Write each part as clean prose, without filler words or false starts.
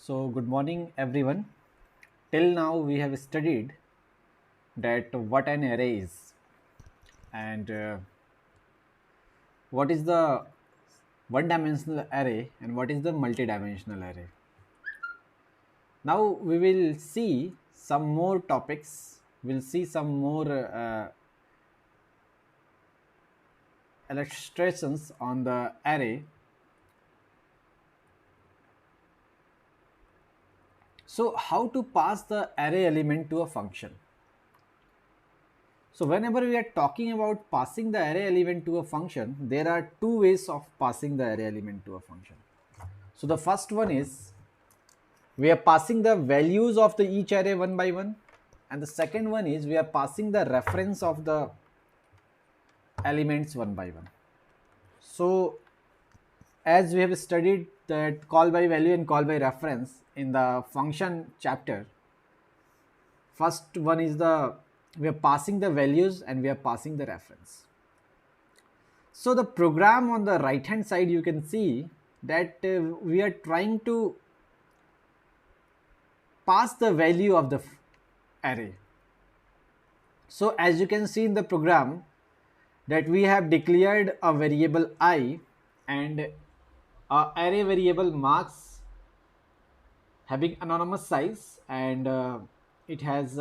So, good morning, everyone. Till now, we have studied that what an array is and what is the one-dimensional array and what is the multi-dimensional array. Now, we will see some more topics. We'll see some more illustrations on the array. So, how to pass the array element to a function? So whenever we are talking about passing the array element to a function, there are two ways of passing the array element to a function. So the first one is we are passing the values of the each array one by one, and the second one is we are passing the reference of the elements one by one. So as we have studied that call by value and call by reference in the function chapter, first one is the we are passing the values and we are passing the reference. So the program on the right hand side, you can see that we are trying to pass the value of the array. So as you can see in the program that we have declared a variable I and a array variable marks having anonymous size, and it has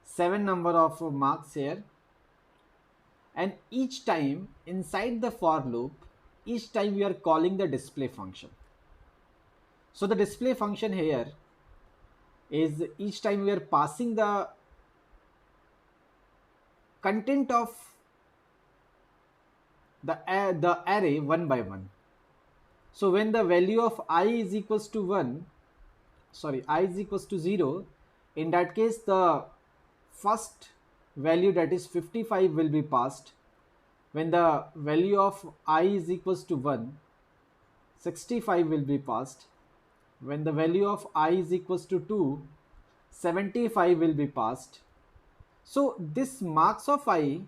7 number of marks here, and each time inside the for loop, each time we are calling the display function. So the display function here is each time we are passing the content of the array one by one. So when the value of I is equals to 1, sorry, I is equals to 0, in that case the first value, that is 55, will be passed. When the value of I is equals to 1, 65 will be passed. When the value of I is equals to 2, 75 will be passed. So this marks of I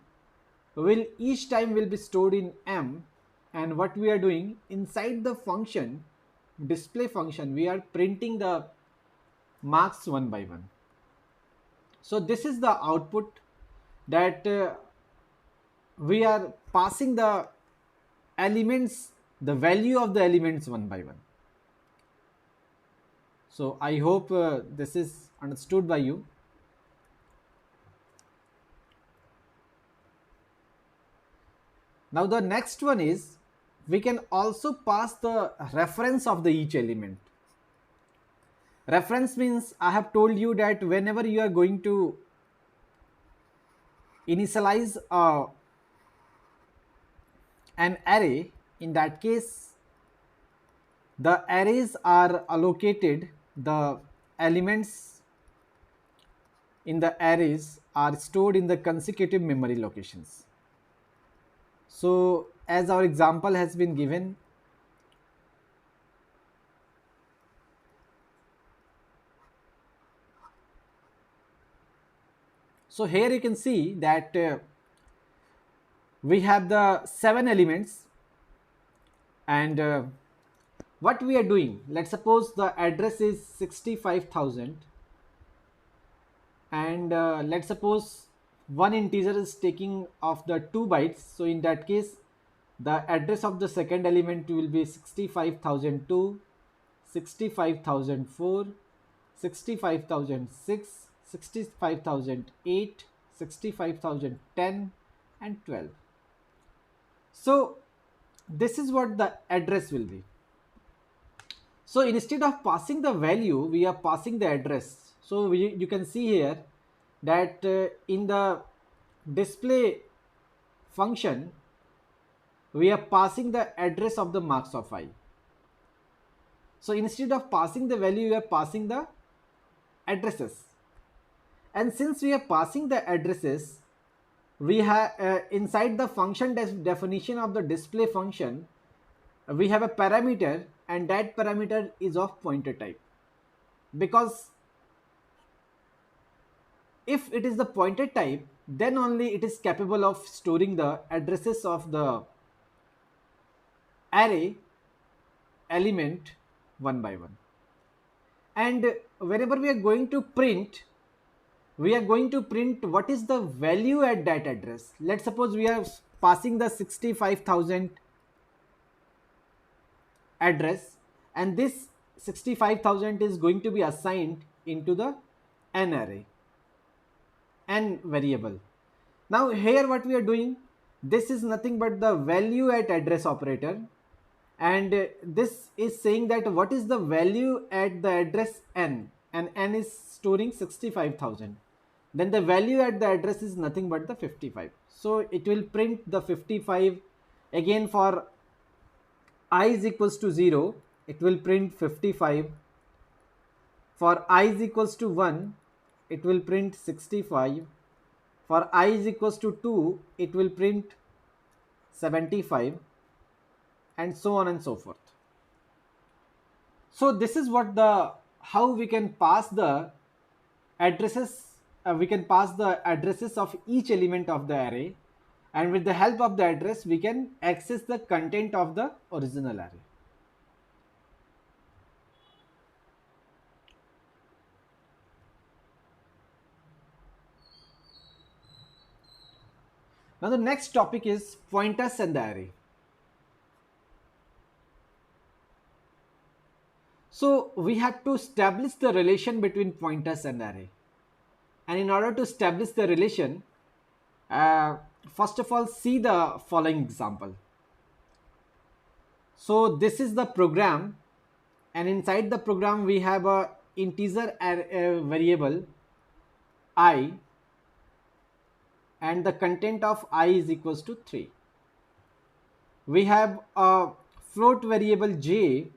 will each time will be stored in M, and what we are doing inside the function display function, we are printing the marks one by one. So this is the output that we are passing the elements, the value of the elements one by one. So I hope this is understood by you. Now the next one is we can also pass the reference of the each element. Reference means I have told you that whenever you are going to initialize an array, in that case the arrays are allocated, the elements in the arrays are stored in the consecutive memory locations. So as our example has been given, so here you can see that we have the 7 elements, and what we are doing, let's suppose the address is 65,000, and let's suppose one integer is taking of the 2 bytes. So in that case the address of the second element will be 65,002, 65,004, 65,006, 65,008, 65,010 and 12. So this is what the address will be. So instead of passing the value, we are passing the address. So you can see here that in the display function, we are passing the address of the marks of I. So instead of passing the value, we are passing the addresses. And since we are passing the addresses, we have inside the function definition of the display function, we have a parameter, and that parameter is of pointer type, because if it is the pointer type, then only it is capable of storing the addresses of the array element one by one. And whenever we are going to print, what is the value at that address. Let's suppose we are passing the 65,000 address, and this 65,000 is going to be assigned into the n array, n variable. Now here what we are doing, this is nothing but the value at address operator, and this is saying that what is the value at the address n, and n is storing 65,000. Then the value at the address is nothing but the 55. So it will print the 55 again. For I is equals to 0, it will print 55. For I is equals to 1, it will print 65. For I is equals to 2, it will print 75, and so on and so forth. So this is what the how we can pass the addresses. We can pass the addresses of each element of the array, and with the help of the address we can access the content of the original array. Now the next topic is pointers and the array. So we have to establish the relation between pointers and array. And in order to establish the relation, first of all, see the following example. So this is the program, and inside the program we have a integer variable I, and the content of I is equals to 3. We have a float variable j,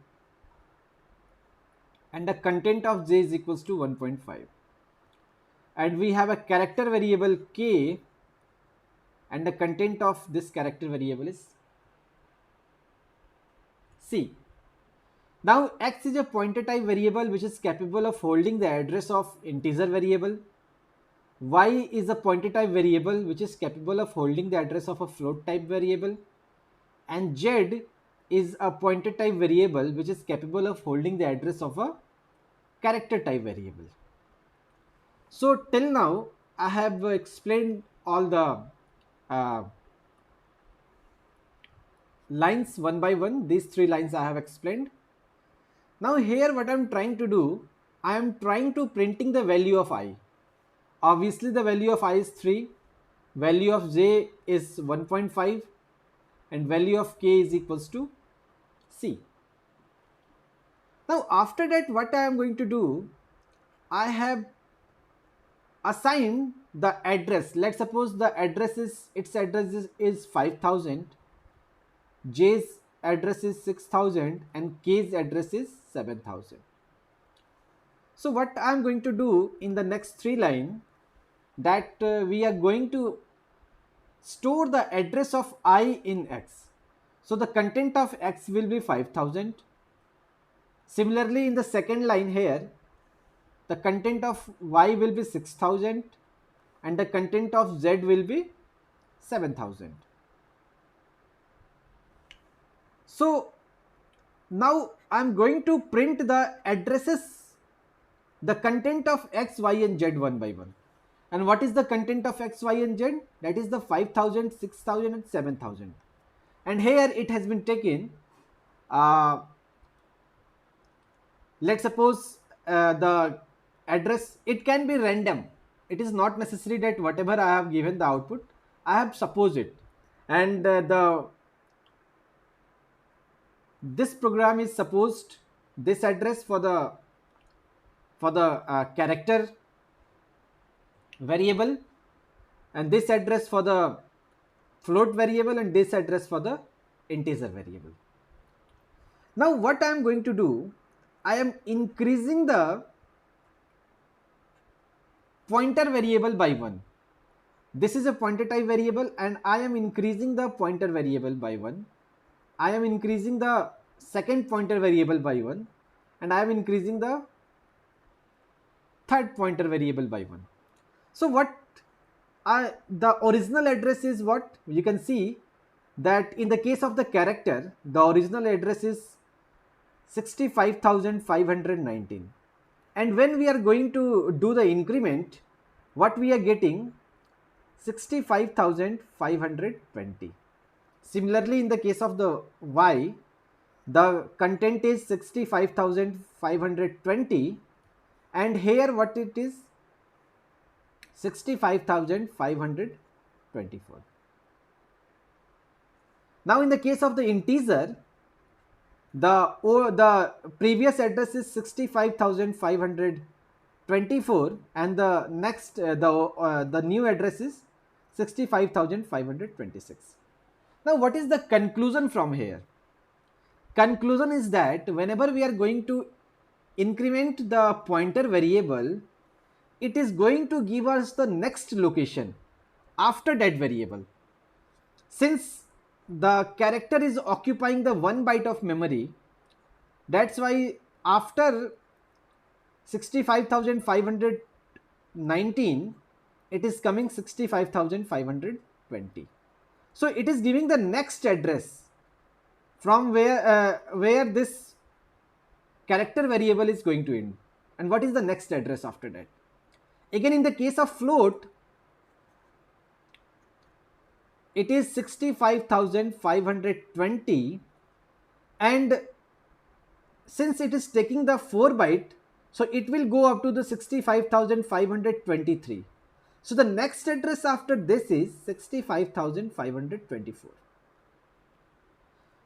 and the content of j is equals to 1.5. And we have a character variable k, and the content of this character variable is c. Now x is a pointer type variable which is capable of holding the address of integer variable. Y is a pointer type variable which is capable of holding the address of a float type variable. And z is a pointer type variable which is capable of holding the address of a character type variable. So till now I have explained all the lines one by one. These 3 lines I have explained. Now here what I am trying to do, I am trying to printing the value of I. Obviously the value of I is 3, value of j is 1.5, and value of k is equals to c. Now after that what I am going to do, I have assigned the address. Let's suppose the address is 5000, j's address is 6000, and k's address is 7000. So what I am going to do in the next 3 line, that we are going to store the address of I in x. So the content of x will be 5000. Similarly in the second line here, the content of y will be 6000, and the content of z will be 7000. So now I am going to print the addresses, the content of x, y and z one by one. And what is the content of x, y and z? That is the 5000, 6000 and 7000. And here it has been taken, let's suppose the address, it can be random. It is not necessary that whatever I have given the output, I have supposed it. And this program is supposed this address for the character variable, and this address for the float variable, and this address for the integer variable. Now what I am going to do, I am increasing the pointer variable by 1. This is a pointer type variable, and I am increasing the pointer variable by 1. I am increasing the second pointer variable by 1, and I am increasing the third pointer variable by 1. So what the original address is, what you can see that in the case of the character, the original address is 65,519. And when we are going to do the increment, what we are getting? 65,520. Similarly, in the case of the y, the content is 65,520, and here what it is? 65,524. Now in the case of the integer, the previous address is 65,524, and the next the new address is 65,526. Now what is the conclusion from here? Conclusion is that whenever we are going to increment the pointer variable, it is going to give us the next location after that variable. Since the character is occupying the 1 byte of memory, that's why after 65,519 it is coming 65,520. So it is giving the next address from where this character variable is going to end. And what is the next address after that? Again, in the case of float, it is 65,520, and since it is taking the 4 byte, so it will go up to the 65,523. So the next address after this is 65,524.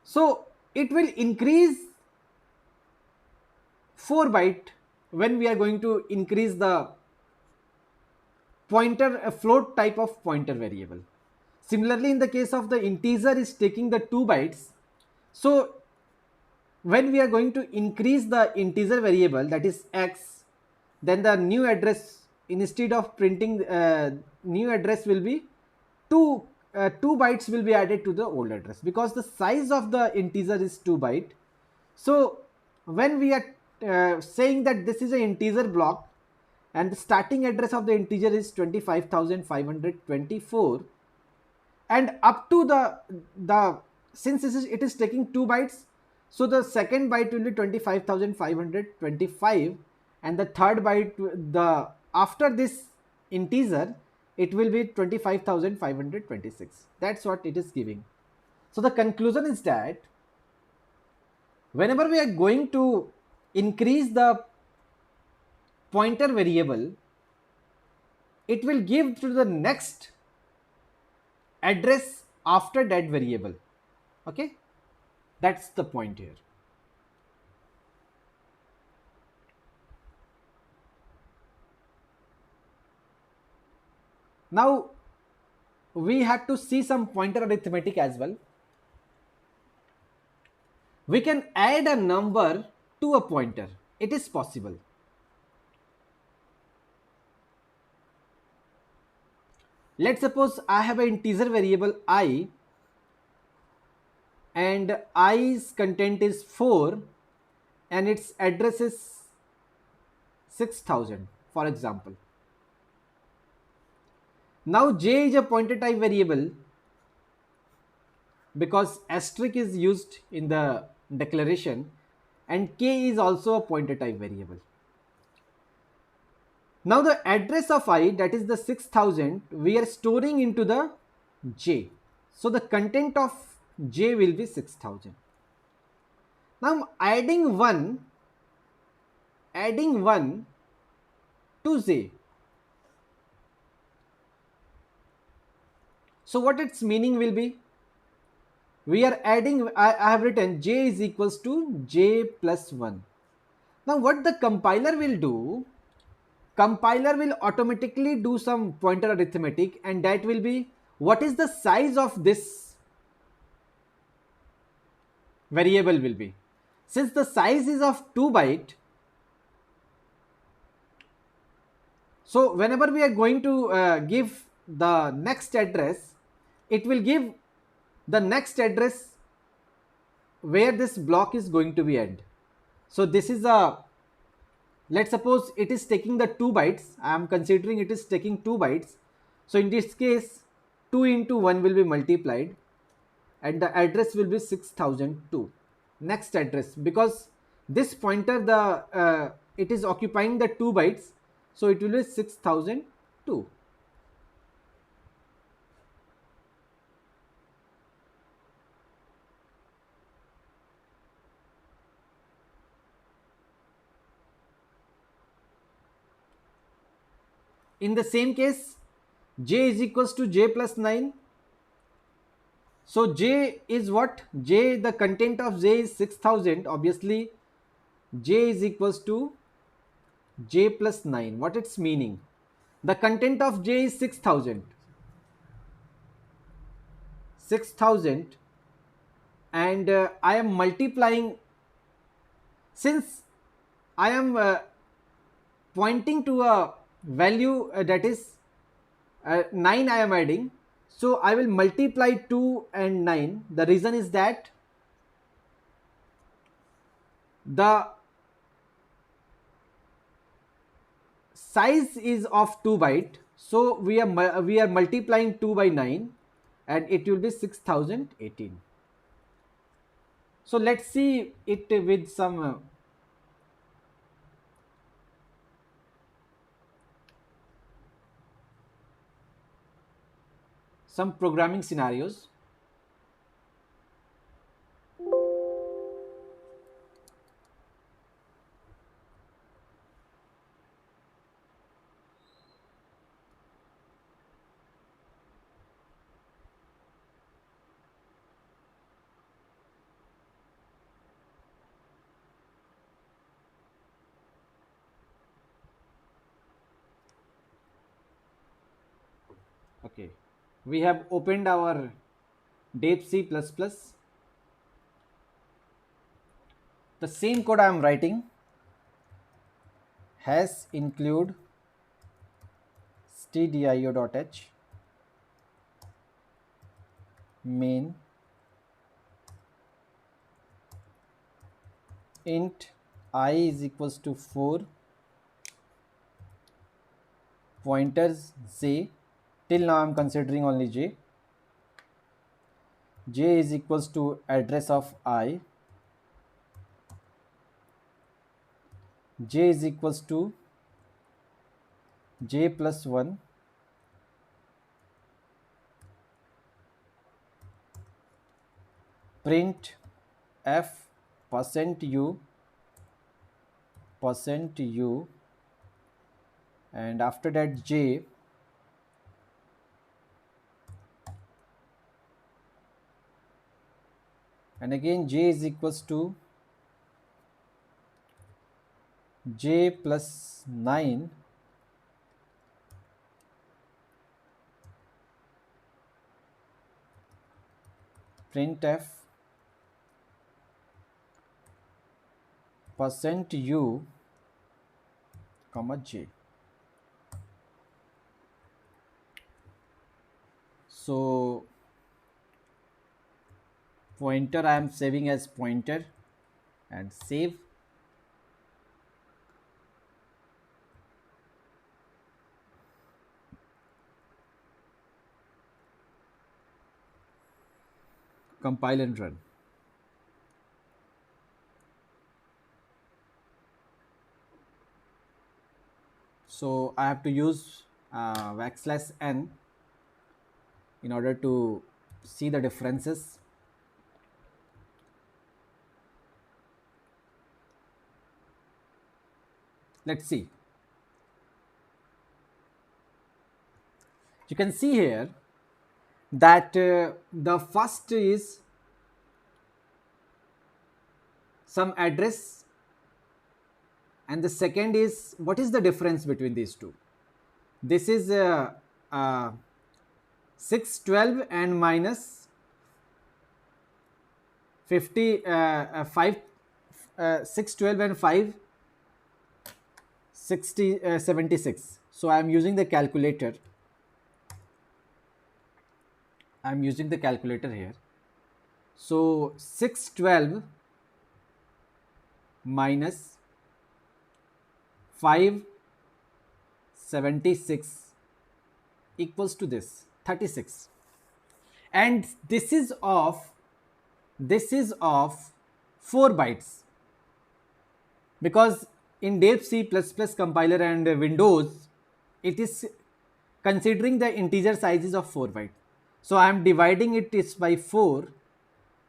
So it will increase 4 byte when we are going to increase the pointer, a float type of pointer variable. Similarly, in the case of the integer is taking the 2 bytes. So when we are going to increase the integer variable, that is x, then the new address, instead of printing new address, will be 2 bytes will be added to the old address, because the size of the integer is 2 byte. So when we are saying that this is an integer block and the starting address of the integer is 25,524, and up to the since it is taking 2 bytes, so the second byte will be 25,525, and the third byte, the after this integer, it will be 25,526. That's what it is giving. So the conclusion is that whenever we are going to increase the pointer variable, it will give to the next address after that variable. Okay, that's the point here. Now we have to see some pointer arithmetic as well. We can add a number to a pointer. It is possible. Let's suppose I have an integer variable I, and i's content is 4, and its address is 6,000, for example. Now j is a pointer type variable because asterisk is used in the declaration, and k is also a pointer type variable. Now the address of I, that is the 6,000, we are storing into the j. So the content of j will be 6,000. Now I'm adding 1 to j. So what its meaning will be? We are adding, I have written j is equals to j plus 1. Now what the compiler will do? Compiler will automatically do some pointer arithmetic, and that will be what is the size of this variable will be. Since the size is of 2 byte, so whenever we are going to give the next address, it will give the next address where this block is going to be end. So this is a, let's suppose it is taking the 2 bytes. I am considering it is taking 2 bytes. So in this case, 2 into 1 will be multiplied, and the address will be 6002. Next address, because this pointer, the it is occupying the 2 bytes, so it will be 6002. In the same case, j is equals to j plus 9. So j is what? J, the content of j is 6000. Obviously, j is equals to j plus 9. What it's meaning? The content of j is 6000. 6000, and I am multiplying, since I am pointing to a value that is 9 I am adding, so I will multiply 2 and 9. The reason is that the size is of 2 byte, so we are multiplying 2 by 9 and it will be 6018. So let's see it with some programming scenarios. Okay, we have opened our Deep C++. The same code I am writing has include stdio.h main int I is equals to 4, pointers j, till now I am considering only j is equals to address of I, j is equals to j plus 1, print f %u, and after that j, and again j is equals to j plus 9, printf %u comma j. So pointer I am saving as pointer and save. Compile and run. So I have to use \n in order to see the differences. Let's see. You can see here that the first is some address and the second is, what is the difference between these two? This is 612 and minus 5 612 and 5 76. So I am using the calculator. I am using the calculator here. So 612 minus 576 equals to this 36, and this is of 4 bytes, because in Dev C++ compiler and Windows, it is considering the integer sizes of 4 byte. So I am dividing it is by 4,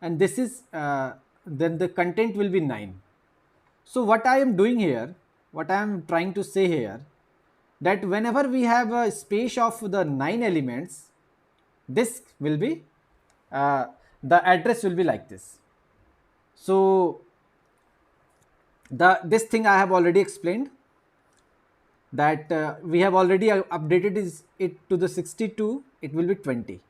and this is then the content will be 9. So what I am doing here, what I am trying to say here, that whenever we have a space of the 9 elements, this will be the address will be like this. So this thing I have already explained, that we have already updated is it to the 62, it will be 20.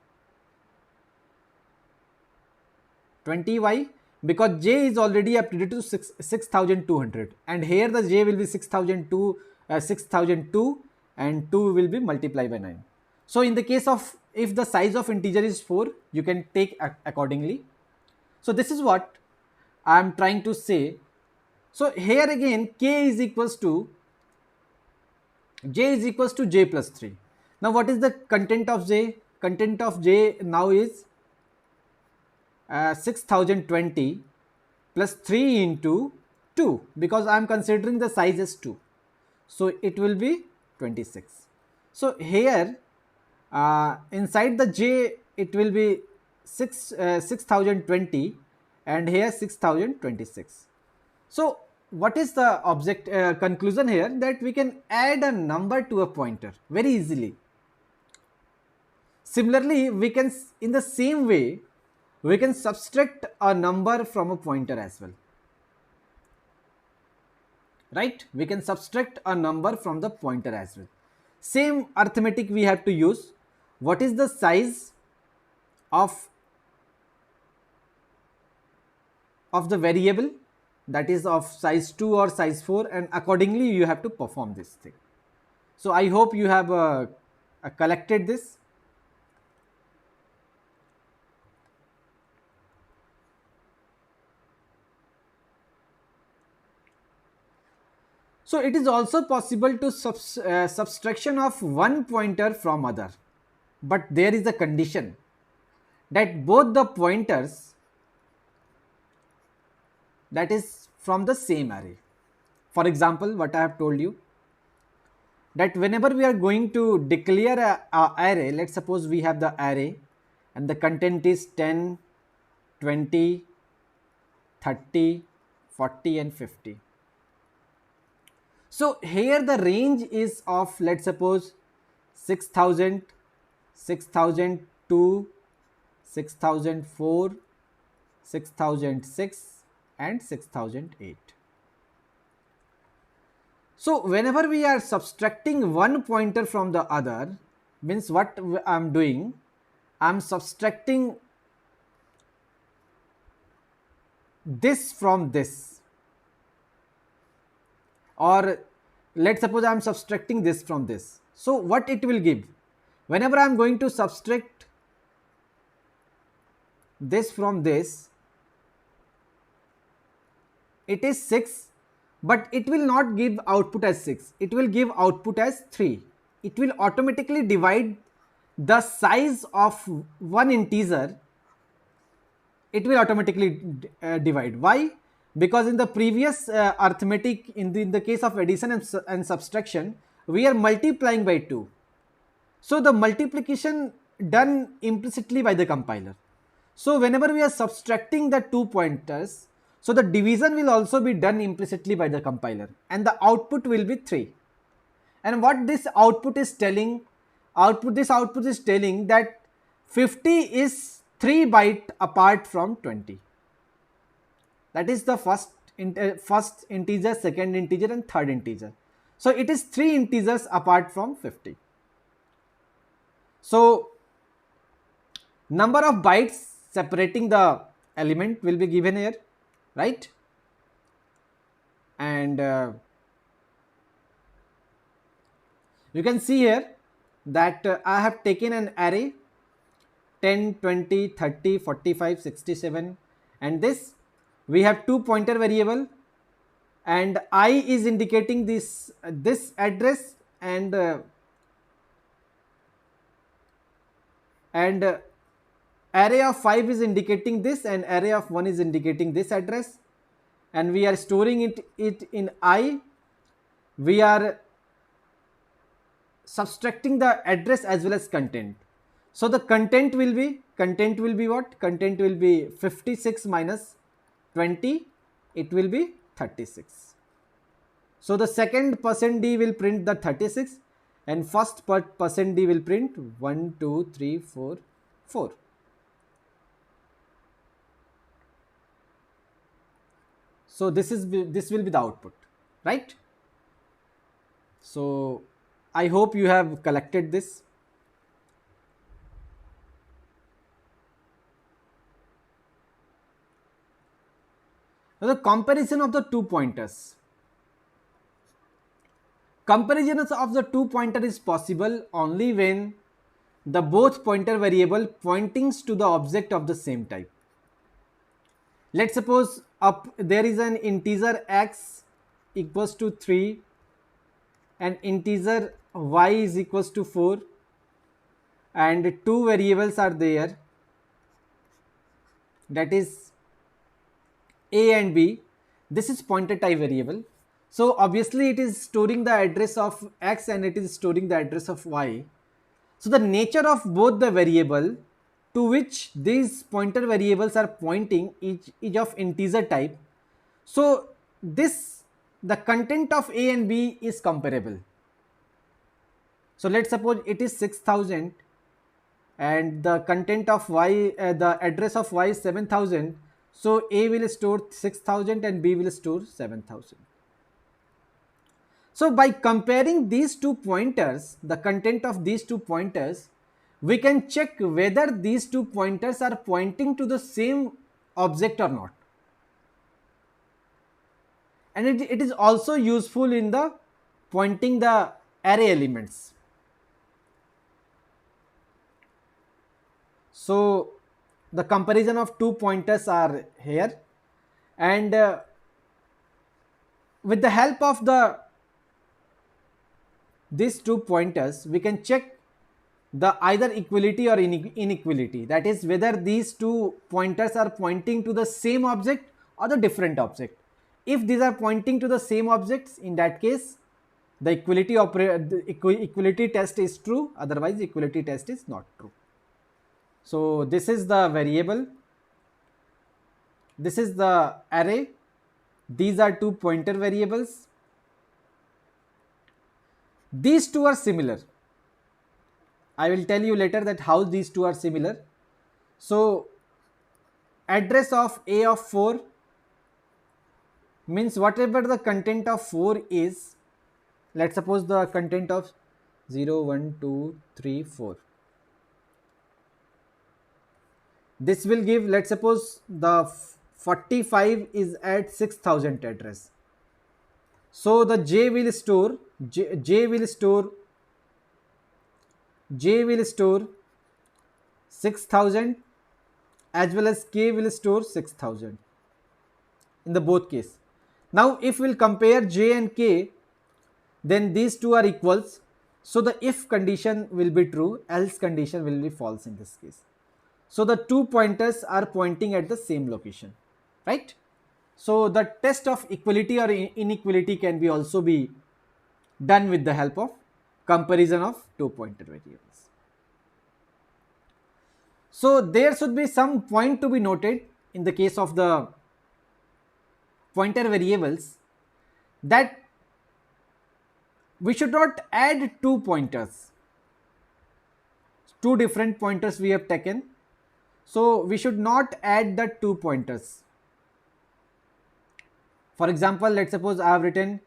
20 why? Because j is already updated to 6200, and here the j will be 6002 and 2 will be multiplied by 9. So in the case of, if the size of integer is 4, you can take accordingly. So this is what I am trying to say. So here again k is equals to j is equals to j plus 3. Now what is the content of j? Content of j now is 6020 plus 3 into 2, because I am considering the size as 2. So it will be 26. So here inside the j it will be 6020 and here 6026. So what is the object conclusion here? That we can add a number to a pointer very easily. Similarly, we can, in the same way, we can subtract a number from a pointer as well. Right? We can subtract a number from the pointer as well. Same arithmetic we have to use. What is the size of the variable, that is of size 2 or size 4, and accordingly you have to perform this thing. So I hope you have collected this. So it is also possible to subtraction of one pointer from other, but there is a condition that both the pointers, that is from the same array. For example, what I have told you, that whenever we are going to declare a array, let's suppose we have the array and the content is 10, 20, 30, 40 and 50. So here the range is of, let's suppose, 6000, 6002, 6004, 6006 and 6008. So whenever we are subtracting one pointer from the other, means what I am doing, I am subtracting this from this, or let's suppose I am subtracting this from this. So what it will give, whenever I am going to subtract this from this, it is 6, but it will not give output as 6, it will give output as 3. It will automatically divide the size of one integer, it will automatically divide. Why? Because in the previous arithmetic, in the case of addition and subtraction, we are multiplying by 2. So the multiplication done implicitly by the compiler. So whenever we are subtracting the 2 pointers, so the division will also be done implicitly by the compiler, and the output will be 3. And what this output is telling, this output is telling that 50 is 3 byte apart from 20. That is the first integer, second integer and third integer. So it is 3 integers apart from 50. So number of bytes separating the element will be given here, right? And you can see here that I have taken an array 10, 20, 30, 45, 67, and this we have 2 pointer variable, and I is indicating this address, and array of 5 is indicating this, and array of 1 is indicating this address, and we are storing it in I, we are subtracting the address as well as content. So the content will be what? Content will be 56 minus 20, it will be 36. So the second percent %d will print the 36 and first percent %d will print 1, 2, 3, 4, 4. So this will be the output, right? So I hope you have collected this. Now the comparison of the two pointers. Comparison of the two pointer is possible only when the both pointer variable pointings to the object of the same type. Let's suppose there is an integer x equals to 3 and integer y is equals to 4 and two variables are there, that is a and b. This is pointer type variable. So obviously it is storing the address of x and it is storing the address of y. So the nature of both the variable to which these pointer variables are pointing is of integer type. So the content of a and b is comparable. So let's suppose it is 6000 and the content of y, the address of y is 7000. So a will store 6000 and b will store 7000. So by comparing these two pointers, the content of these two pointers, we can check whether these two pointers are pointing to the same object or not. And it is also useful in the pointing the array elements. So the comparison of two pointers are here, and with the help of these two pointers we can check the either equality or inequality, that is whether these two pointers are pointing to the same object or the different object. If these are pointing to the same objects, in that case the equality test is true, otherwise equality test is not true. So this is the variable, this is the array, these are two pointer variables. These two are similar. I will tell you later that how these two are similar. So address of a of 4 means whatever the content of 4 is, let's suppose the content of 0, 1, 2, 3, 4. This will give, let's suppose the 45 is at 6000 address. So the j will store 6000 as well as k will store 6000 in the both case. Now if we'll compare j and k, then these two are equals. So the if condition will be true, else condition will be false in this case. So the two pointers are pointing at the same location, right? So the test of equality or inequality can be also be done with the help of comparison of two pointer variables. So there should be some point to be noted in the case of the pointer variables, that we should not add two pointers. Two different pointers we have taken. So we should not add the two pointers. For example, let's suppose I have written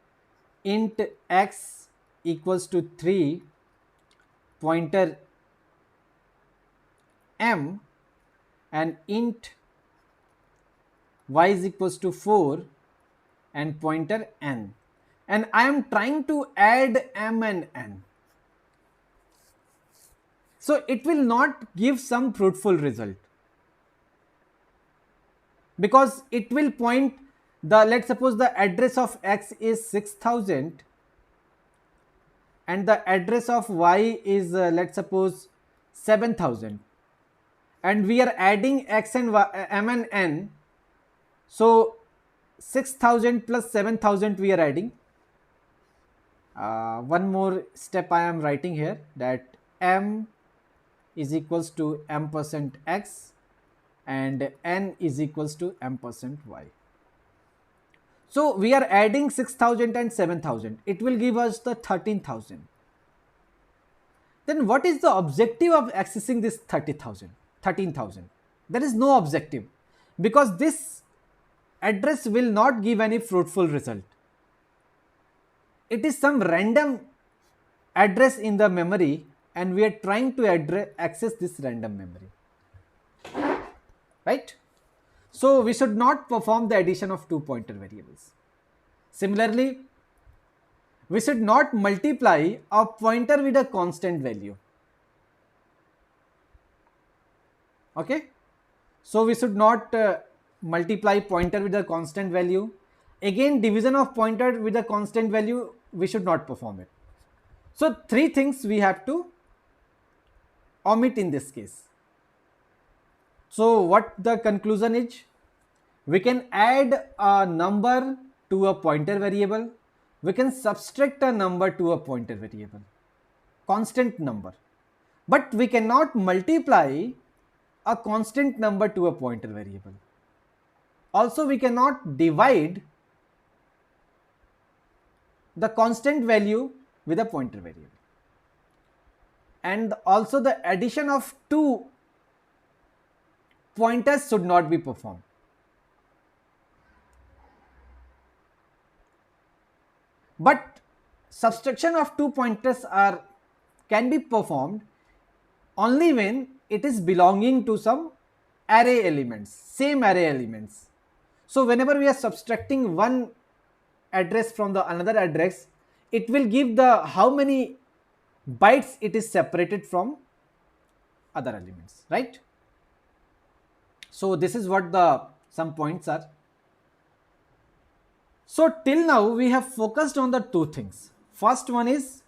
int x equals to 3 pointer m and int y is equals to 4 and pointer n, and I am trying to add m and n. So it will not give some fruitful result, because it will point the, let's suppose the address of x is 6000 and the address of y is let's suppose 7000, and we are adding x and y, m and n. So 6000 plus 7000 we are adding. One more step I am writing here, that m is equals to m percent x and n is equals to m percent y. So we are adding 6,000 and 7,000. It will give us the 13,000. Then what is the objective of accessing this 30,000, 13,000? There is no objective, because this address will not give any fruitful result. It is some random address in the memory, and we are trying to access this random memory, right? So we should not perform the addition of two pointer variables. Similarly, we should not multiply a pointer with a constant value. Okay, so we should not multiply pointer with a constant value. Again, division of pointer with a constant value, we should not perform it. So three things we have to omit in this case. So what the conclusion is? We can add a number to a pointer variable. We can subtract a number to a pointer variable, constant number. But we cannot multiply a constant number to a pointer variable. Also, we cannot divide the constant value with a pointer variable. And also the addition of two pointers should not be performed. But subtraction of two pointers can be performed only when it is belonging to some array elements, same array elements. So whenever we are subtracting one address from the another address, it will give the how many bytes it is separated from other elements, right? So this is what the some points are. So till now we have focused on the two things. First one is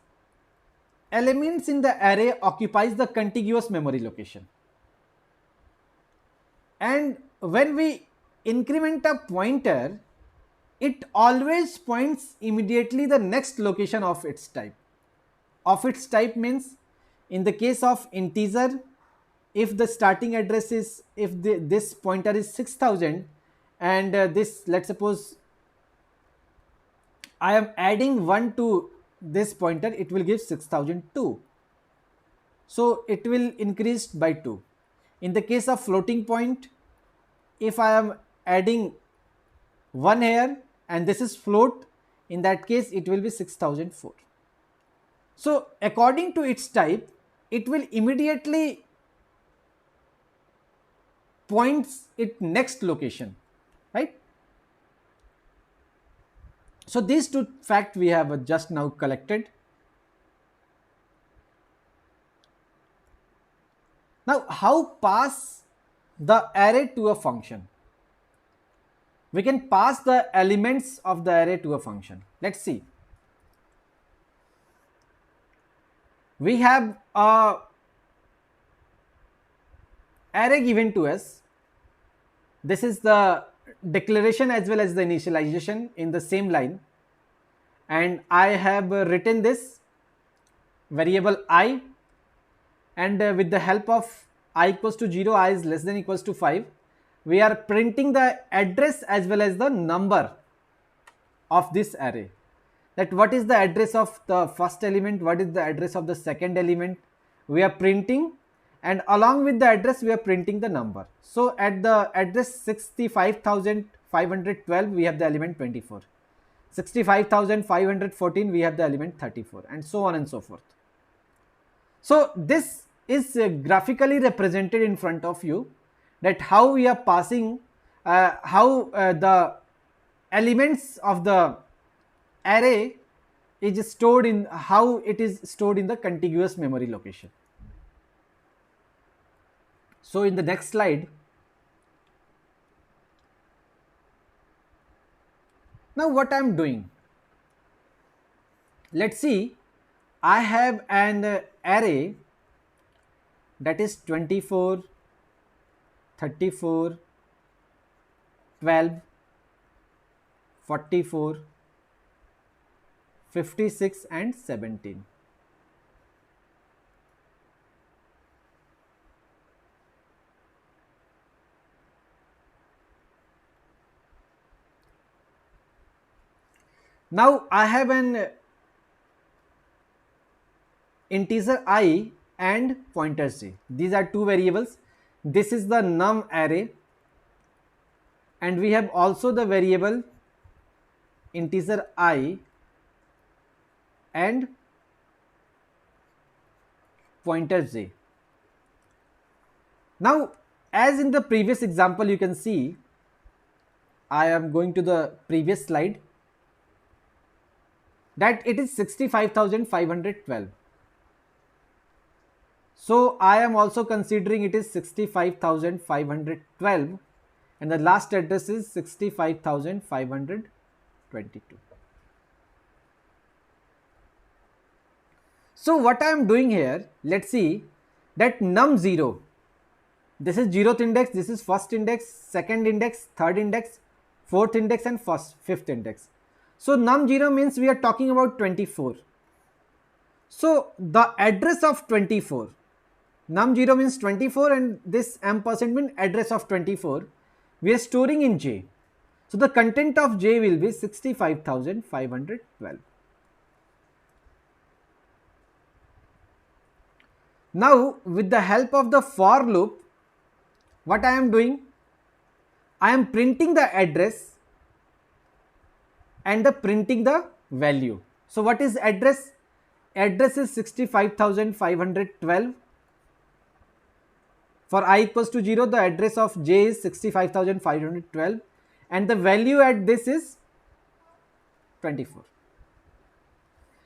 elements in the array occupies the contiguous memory location. And when we increment a pointer, it always points immediately the next location of its type. Of its type means, in the case of integer, if the starting address is, if this pointer is 6,000 and this, let's suppose I am adding 1 to this pointer, it will give 6,002. So it will increase by 2. In the case of floating point, if I am adding 1 here and this is float, in that case it will be 6,004. So according to its type, it will immediately points its next location, right? So these two facts we have just now collected. Now how pass the array to a function? We can pass the elements of the array to a function. Let's see. We have a array given to us. This is the declaration as well as the initialization in the same line, and I have written this variable I, and with the help of I equals to 0, I is less than equals to 5, we are printing the address as well as the number of this array. That what is the address of the first element, what is the address of the second element, we are printing, and along with the address we are printing the number. So at the address 65,512 we have the element 24, 65,514 we have the element 34, and so on and so forth. So this is graphically represented in front of you, that how we are passing, how the elements of the array is stored in, how it is stored in the contiguous memory location. So in the next slide, now what I am doing, let's see, I have an array that is 24, 34, 12, 44, 56 and 17. Now I have an integer I and pointer j. These are two variables. This is the num array, and we have also the variable integer I and pointer j. Now, as in the previous example, you can see, I am going to the previous slide, that it is 65,512. So I am also considering it is 65,512, and the last address is 65,522. So what I am doing here, let's see that num0, this is 0th index, this is first index, second index, third index, fourth index and fifth index. So num0 means we are talking about 24. So the address of 24, num0 means 24 and this ampersand means address of 24, we are storing in J. So the content of J will be 65,512. Now with the help of the for loop, what I am doing, I am printing the address and printing the value. So what is address? Address is 65,512. For I equals to 0, the address of J is 65,512 and the value at this is 24.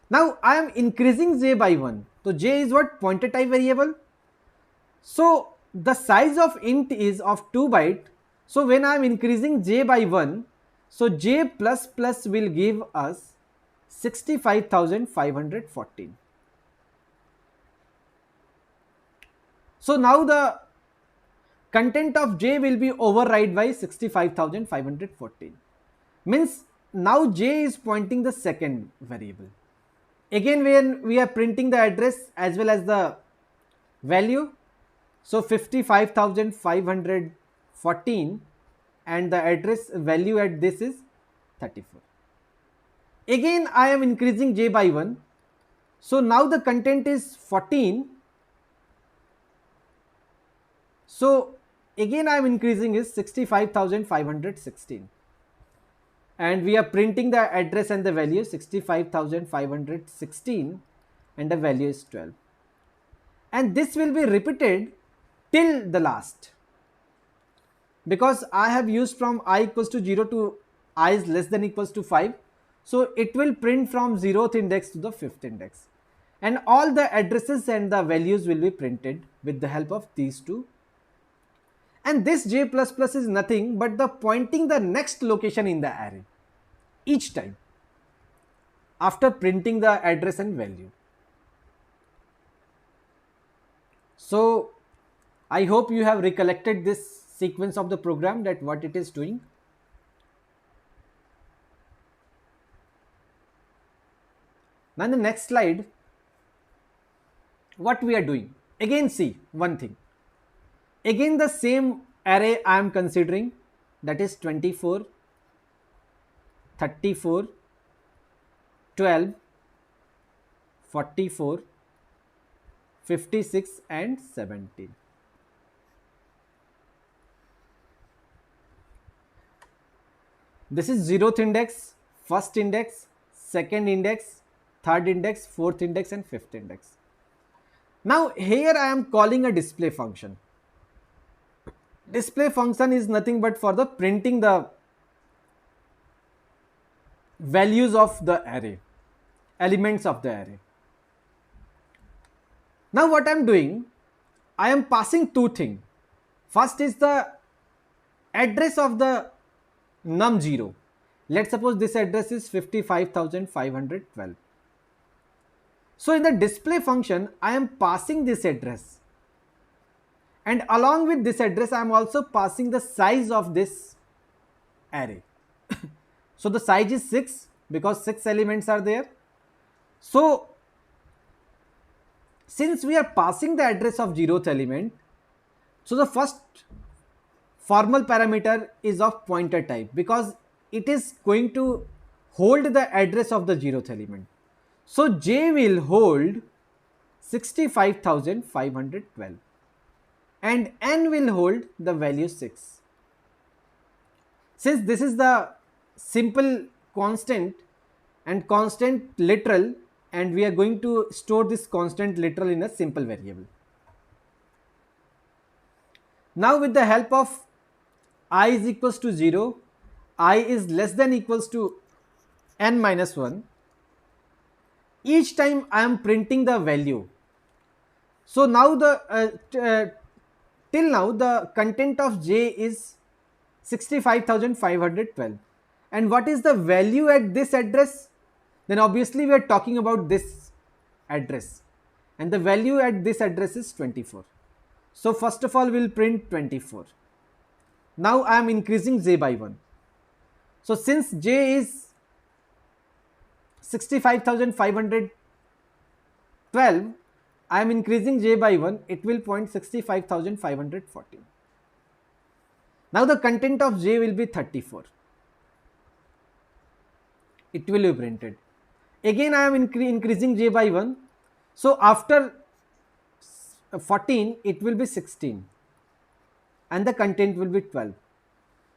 Now I am increasing J by 1. So J is what? Pointer type variable. So the size of int is of 2 byte. So when I am increasing J by 1, so J plus plus will give us 65,514. So now the content of J will be override by 65,514. Means now J is pointing the second variable. Again, when we are printing the address as well as the value, so 55,514 and the address value at this is 34. Again I am increasing J by 1. So now the content is 14. So again I am increasing is 65,516. And we are printing the address and the value 65,516 and the value is 12. And this will be repeated till the last. Because I have used from I equals to 0 to I is less than equals to 5. So it will print from 0th index to the 5th index. And all the addresses and the values will be printed with the help of these two. And this J++ is nothing but the pointing the next location in the array each time after printing the address and value. So I hope you have recollected this sequence of the program, that what it is doing. Now in the next slide, what we are doing, again see one thing, again the same array I am considering, that is 24, 34, 12, 44, 56 and 17. This is 0th index, first index, second index, third index, fourth index and fifth index. Now here I am calling a display function. Display function is nothing but for the printing the values of the array, elements of the array. Now what I am doing, I am passing two things. First is the address of the num0. Let's suppose this address is 55,512. So in the display function, I am passing this address. And along with this address, I am also passing the size of this array. So the size is 6 because 6 elements are there. So since we are passing the address of 0th element, so the first formal parameter is of pointer type because it is going to hold the address of the 0th element. So j will hold 65,512 and n will hold the value 6. Since this is the simple constant and constant literal, and we are going to store this constant literal in a simple variable. Now with the help of I is equals to 0, I is less than equals to n minus 1, each time I am printing the value. So now till now the content of j is 65,512, and what is the value at this address? Then obviously we are talking about this address, and the value at this address is 24. So first of all we'll print 24. Now I am increasing j by 1. So since j is 65,512, I am increasing j by 1, it will point 65,514. Now the content of j will be 34. It will be printed. Again I am increasing j by 1. So after 14 it will be 16 and the content will be 12.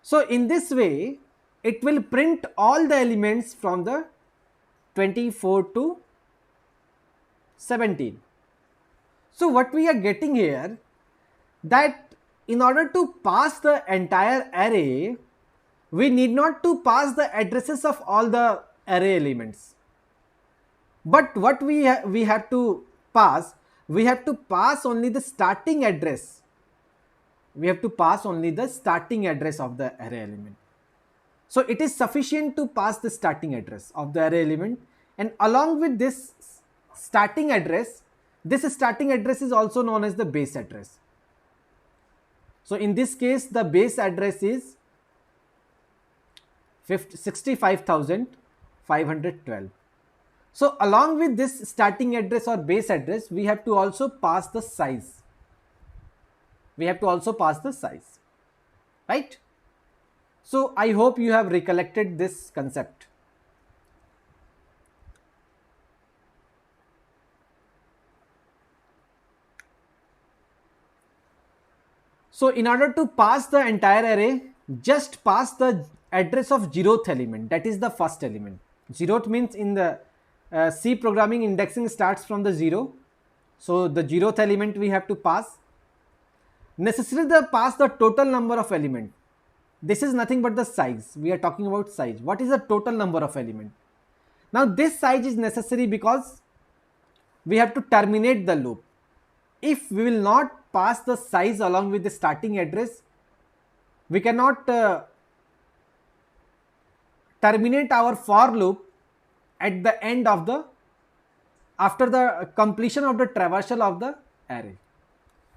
So in this way it will print all the elements from the 24 to 17. So what we are getting here, that in order to pass the entire array, we need not to pass the addresses of all the array elements. But what we have to pass, we have to pass only the starting address. We have to pass only the starting address of the array element. So it is sufficient to pass the starting address of the array element, and along with this starting address is also known as the base address. So in this case the base address is 65,512. So along with this starting address or base address, we have to also pass the size. Right? So I hope you have recollected this concept. So in order to pass the entire array, just pass the address of 0th element, that is the first element. 0th means in the C programming, indexing starts from the 0. So the 0th element we have to pass. Necessarily pass the total number of element. This is nothing but the size. We are talking about size. What is the total number of element? Now this size is necessary because we have to terminate the loop. If we will not pass the size along with the starting address, we cannot terminate our for loop at the end of the, after the completion of the traversal of the array.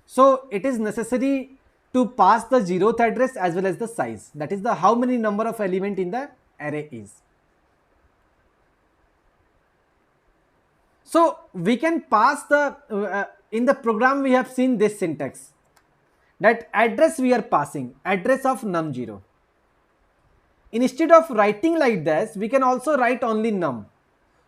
So it is necessary to pass the 0th address as well as the size, that is the how many number of element in the array is. So we can pass the in the program we have seen this syntax, that address we are passing, address of num0. Instead of writing like this, we can also write only num.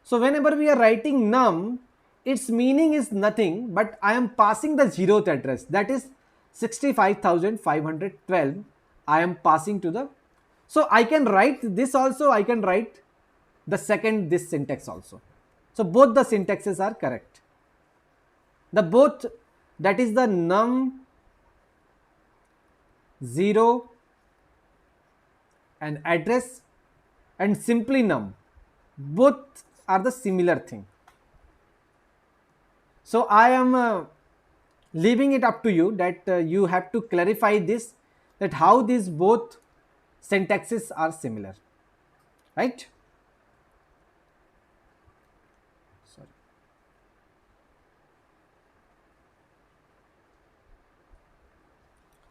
So whenever we are writing num, its meaning is nothing but I am passing the 0th address, that is 65,512 I am passing to the. So I can write this also, I can write the second this syntax also. So both the syntaxes are correct. The both, that is the num 0 and address and simply num, both are the similar thing. So I am leaving it up to you that you have to clarify this, that how these both syntaxes are similar, right? Sorry.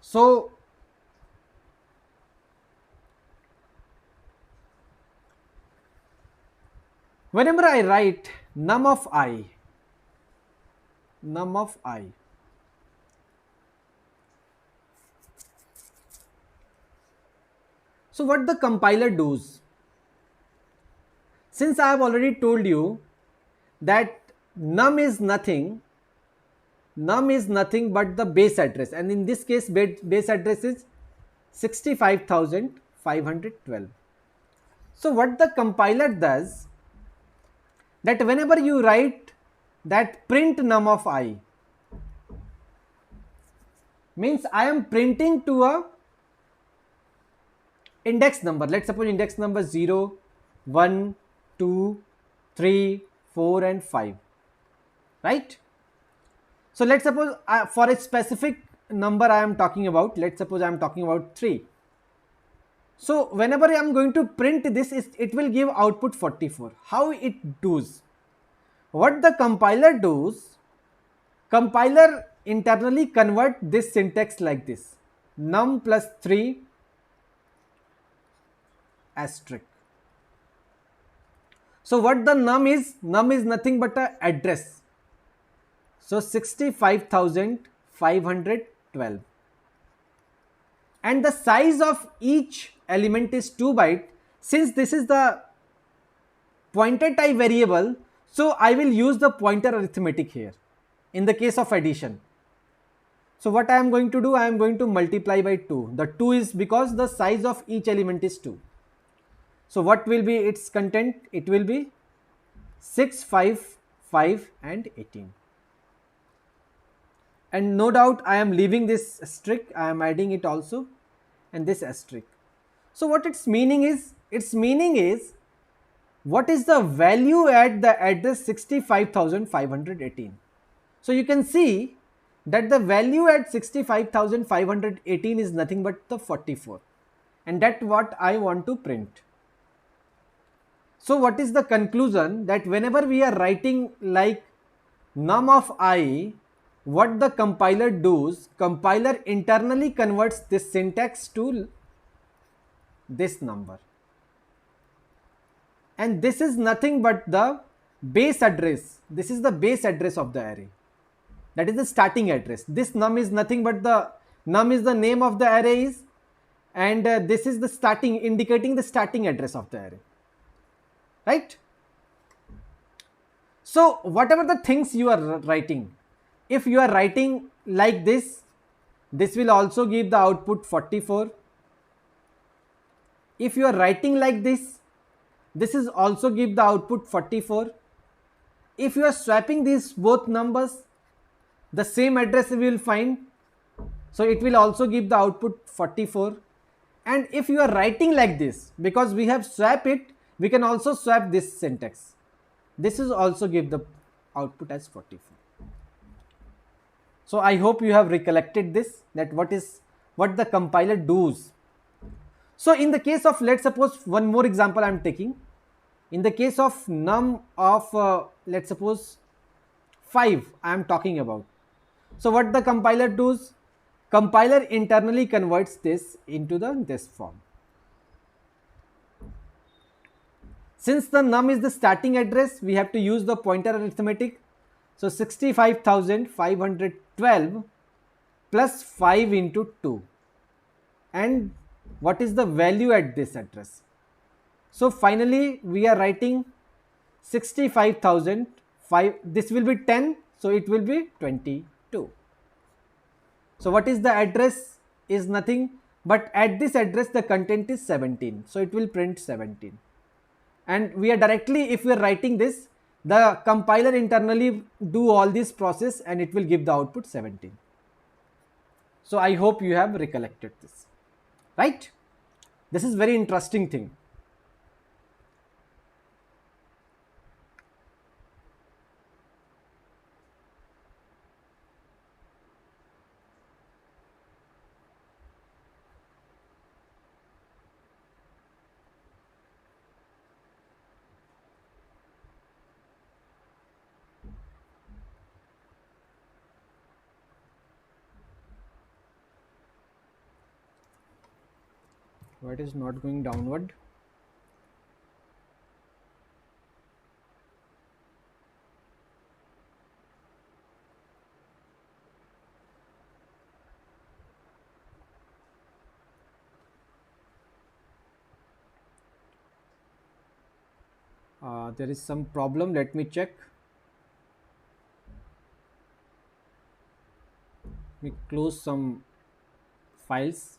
So whenever I write num of I, num of I. So what the compiler does, since I have already told you that num is nothing, num is nothing but the base address, and in this case base address is 65,512. So what the compiler does, that whenever you write that print num of I, means I am printing to a index number. Let's suppose index number 0, 1, 2, 3, 4 and 5, right? So let's suppose for a specific number I am talking about, let's suppose I am talking about 3. So whenever I am going to print this, it will give output 44. How it does? What the compiler does, compiler internally convert this syntax like this: num plus 3 asterisk. So what the num is nothing but a address. So 65,512. And the size of each element is 2 byte. Since this is the pointer type variable, so I will use the pointer arithmetic here in the case of addition. So what I am going to do, I am going to multiply by 2. The 2 is because the size of each element is 2. So what will be its content? It will be 6, 5, 5 and 18. And no doubt I am leaving this asterisk, I am adding it also, and this asterisk. So what its meaning is? Its meaning is, what is the value at the address 65,518? So you can see that the value at 65,518 is nothing but the 44, and that's what I want to print. So what is the conclusion? That whenever we are writing like num of I, what the compiler does, compiler internally converts this syntax to this number, and this is nothing but the base address. This is the base address of the array, that is the starting address. This num is nothing but the num is the name of the array is, and this is the starting, indicating the starting address of the array, right? So whatever the things you are writing, if you are writing like this, this will also give the output 44. If you are writing like this is also give the output 44. If you are swapping these both numbers, the same address we will find, so it will also give the output 44. And if you are writing like this, because we have swapped it, we can also swap this syntax. This is also give the output as 44. So I hope you have recollected this, that what the compiler does. So in the case of, let's suppose one more example I am taking. In the case of num of let's suppose 5 I am talking about. So what the compiler does, compiler internally converts this into this form. Since the num is the starting address, we have to use the pointer arithmetic. So 65,512 plus 5 into 2. And what is the value at this address? So finally we are writing 65,005. This will be 10, so it will be 22. So what is the address? Is nothing but at this address the content is 17, so it will print 17. And we are directly, if we are writing this, the compiler internally do all this process and it will give the output 17. So I hope you have recollected this, right? This is very interesting thing. What is not going downward? There is some problem, let me check. Let me close some files.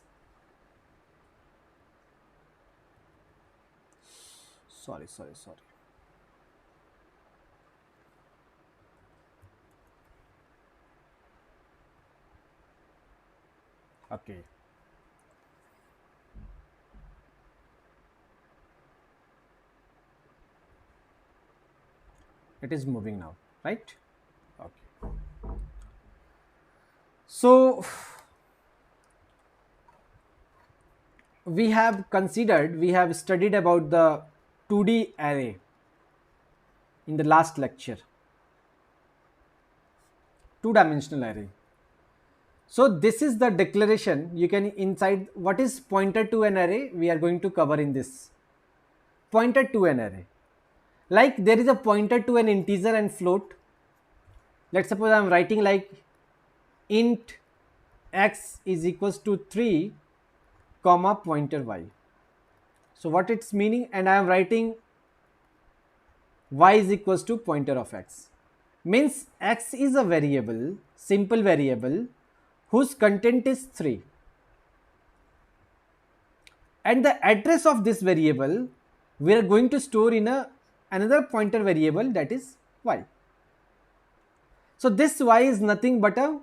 Sorry. Okay. It is moving now, right? Okay. So we have studied about the 2D array in the last lecture, two-dimensional array. So this is the declaration you can inside what is pointer to an array we are going to cover in this. Pointer to an array. Like there is a pointer to an integer and float. Let's suppose I am writing like int x is equals to 3 comma pointer y. So what it's meaning, and I am writing y is equals to pointer of x, means x is a variable, simple variable whose content is 3, and the address of this variable we are going to store in another pointer variable, that is y. So this y is nothing but a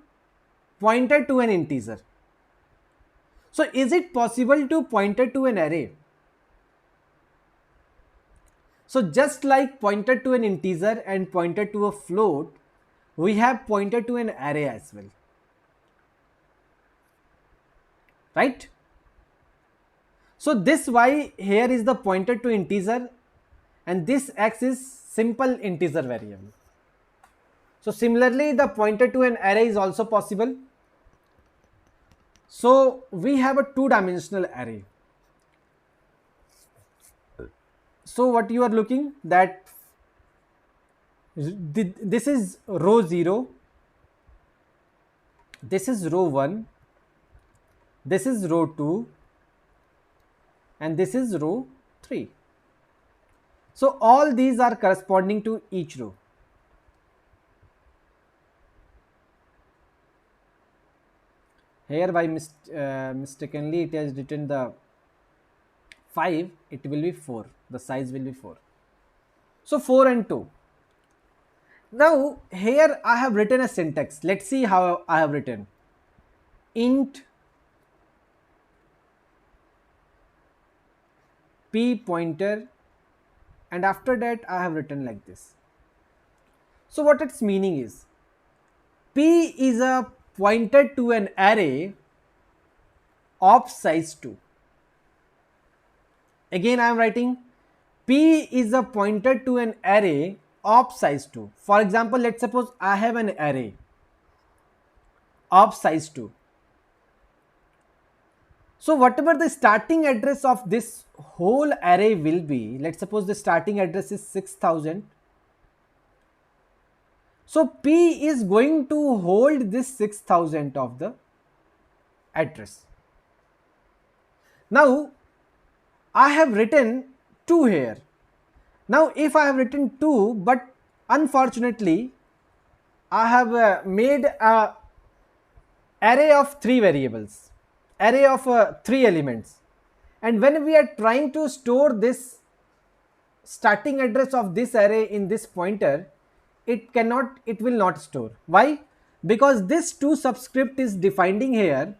pointer to an integer. So is it possible to pointer to an array? So just like pointer to an integer and pointer to a float, we have pointer to an array as well, right? So this y here is the pointer to integer, and this x is simple integer variable. So similarly, the pointer to an array is also possible. So we have a two-dimensional array. So what you are looking, that this is row 0, this is row 1, this is row 2, and this is row 3. So all these are corresponding to each row. Here by mistakenly it has written the 5, it will be 4, the size will be 4. So 4 and 2. Now here I have written a syntax. Let's see how I have written. Int p pointer, and after that I have written like this. So what its meaning is, p is a pointer to an array of size 2. Again I am writing p is a pointer to an array of size 2. For example, let's suppose I have an array of size 2. So whatever the starting address of this whole array will be, let's suppose the starting address is 6000. So p is going to hold this 6000 of the address. Now I have written 2 here. Now if I have written 2, but unfortunately I have made a array of 3 variables, array of 3 elements, and when we are trying to store this starting address of this array in this pointer, it will not store. Why? Because this 2 subscript is defining here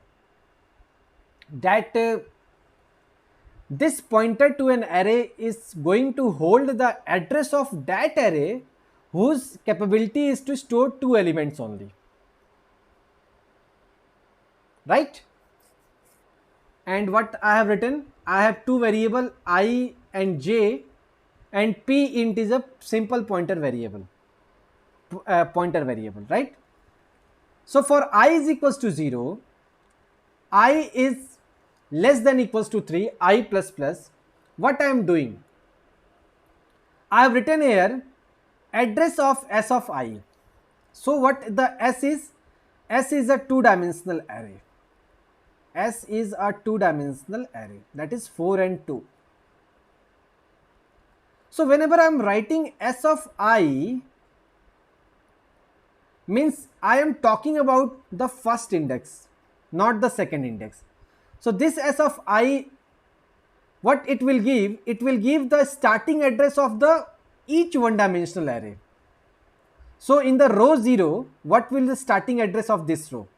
that this pointer to an array is going to hold the address of that array whose capability is to store 2 elements only, right? And what I have written, I have 2 variable I and j, and p int is a simple pointer variable, right? So for I is equals to 0, I is less than equals to 3, I plus plus, what I am doing, I have written here address of s of I. So what the s is a two-dimensional array. S is a two-dimensional array, that is 4 and 2. So whenever I am writing S of I, means I am talking about the first index, not the second index. So this S of I, what it will give? It will give the starting address of the each one dimensional array. So in the row 0, what will the starting address of this row?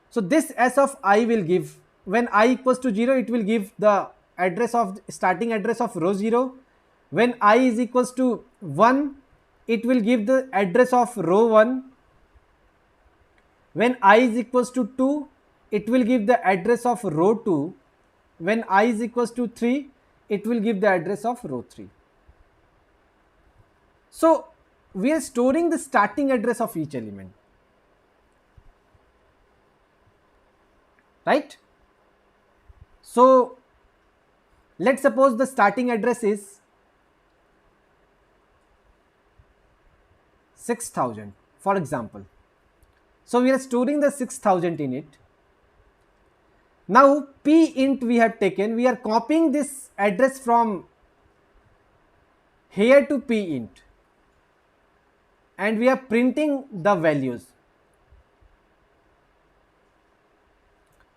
So this S of I will give, when I equals to 0, it will give the address of starting address of row 0. When I is equals to 1, it will give the address of row 1. When I is equals to 2, it will give the address of row 2. When I is equals to 3, it will give the address of row 3. So we are storing the starting address of each element, right? So let's suppose the starting address is 6000, for example. So we are storing the 6000 in it. Now p int we have taken, we are copying this address from here to p int, and we are printing the values.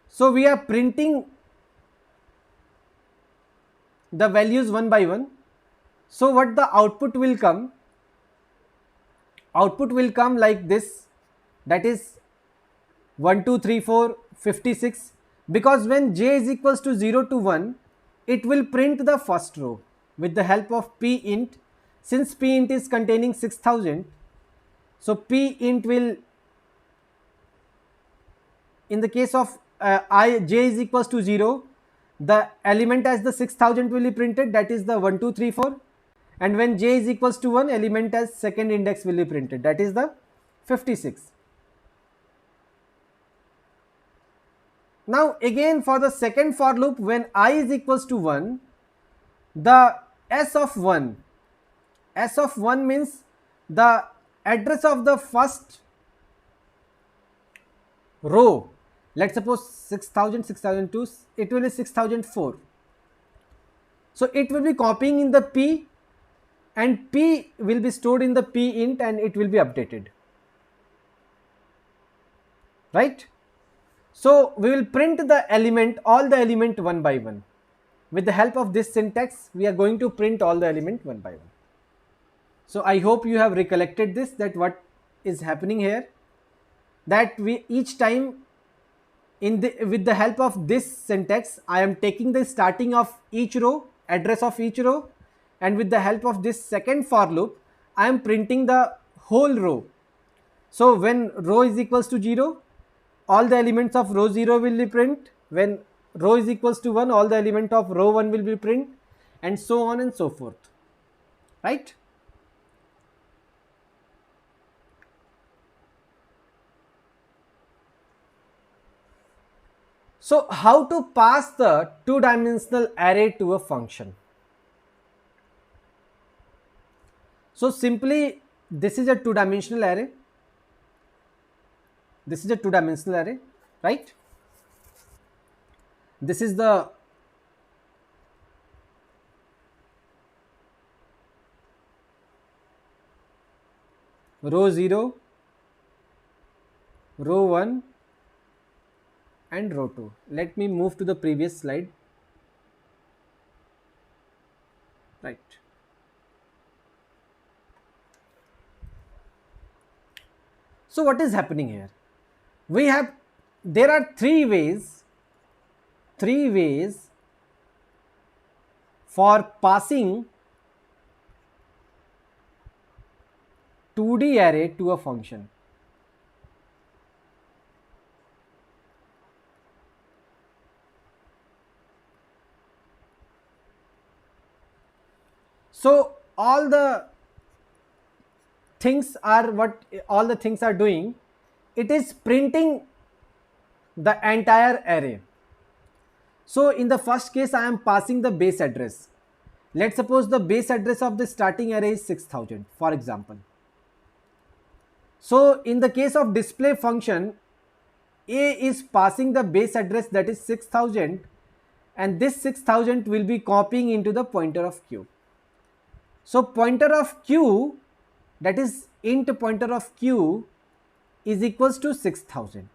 So we are printing the values one by one. So what the output will come? Output will come like this, that is 1 2 3 4 56, because when j is equals to 0 to 1, it will print the first row with the help of p int. Since p int is containing 6000, so p int will, in the case of j is equals to 0, the element as the 6000 will be printed, that is the 1 2 3 4, and when j is equals to 1, element as second index will be printed, that is the 56. Now again for the second for loop, when I is equals to 1, the s of 1 means the address of the first row. Let's suppose 6000 6002, it will be 6004. So it will be copying in the p, and p will be stored in the p int, and it will be updated, right? So we will print the element, all the element one by one. With the help of this syntax, we are going to print all the element one by one. So I hope you have recollected this, that what is happening here, that we each time with the help of this syntax, I am taking the starting of each row, address of each row, and with the help of this second for loop, I am printing the whole row. So when row is equals to 0, all the elements of row 0 will be print. When row is equals to 1, all the element of row 1 will be print, and so on and so forth, right? So how to pass the two-dimensional array to a function? So simply, this is a two-dimensional array. This is a two-dimensional array, right? This is the row 0, row 1, and row 2. Let me move to the previous slide. Right. So what is happening here? There are three ways for passing 2D array to a function. So all the things are doing, it is printing the entire array. So in the first case, I am passing the base address. Let's suppose the base address of the starting array is 6000, for example. So in the case of display function, A is passing the base address, that is 6000, and this 6000 will be copying into the pointer of Q. So pointer of q, that is int pointer of q, is equals to 6000.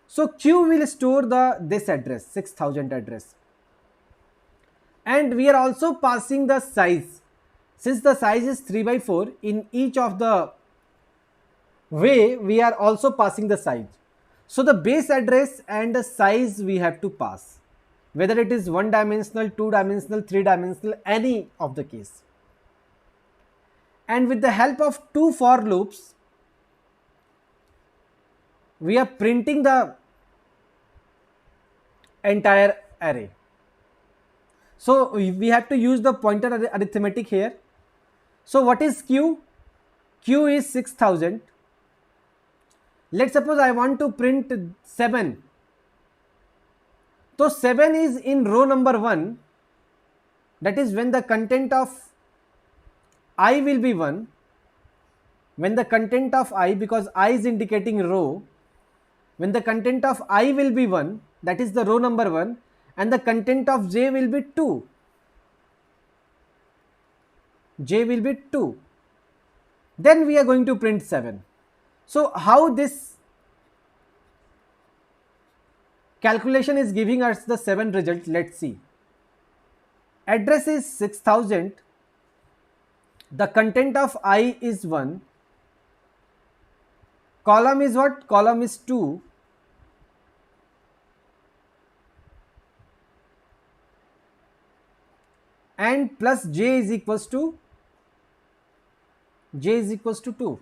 So q will store this address, 6000 address, and we are also passing the size. Since the size is 3 by 4, in each of the way we are also passing the size. So the base address and the size we have to pass, whether it is 1 dimensional, 2 dimensional, 3 dimensional, any of the case. And with the help of two for loops, we are printing the entire array. So we have to use the pointer arithmetic here. So what is q? Q is 6000. Let's suppose I want to print 7. So 7 is in row number 1, that is when the content of I will be 1. When the content of I, because I is indicating row, when the content of I will be 1, that is the row number 1, and the content of j will be 2. J will be 2. Then we are going to print 7. So how this calculation is giving us the 7 result, let's see. Address is 6000, the content of I is 1, column is what? Column is 2, and plus j is equals to 2.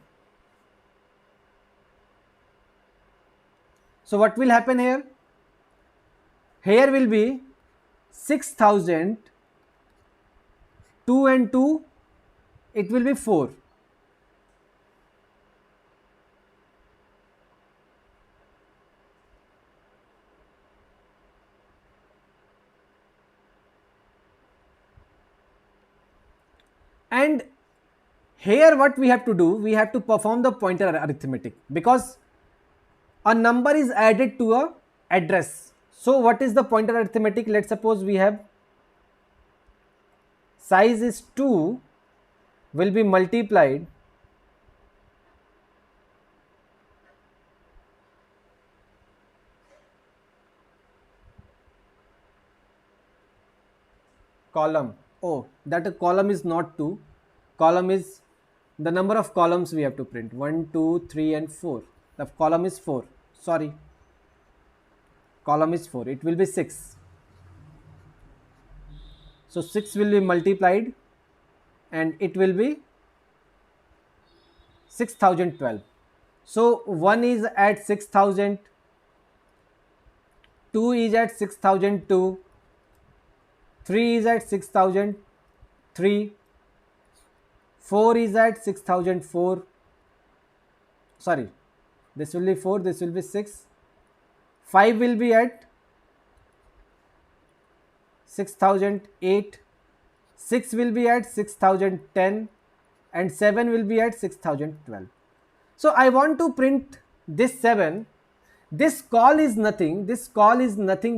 So what will happen here? Here will be 6000, 2 and 2, it will be 4. And here what we have to do, we have to perform the pointer arithmetic, because a number is added to a address. So what is the pointer arithmetic? Let's suppose we have size is 2 will be multiplied column. Oh, that a column is not 2. Column is the number of columns we have to print. 1, 2, 3 and 4. The column is 4. Sorry. Column is 4. It will be 6. So 6 will be multiplied and it will be 6012. So 1 is at 6000, 2 is at 6002, 3 is at 6003, 4 is at 6004. Sorry, this will be 4, this will be 6. 5 will be at 6008, 6 will be at 6010, and 7 will be at 6012. So I want to print this 7. This call is nothing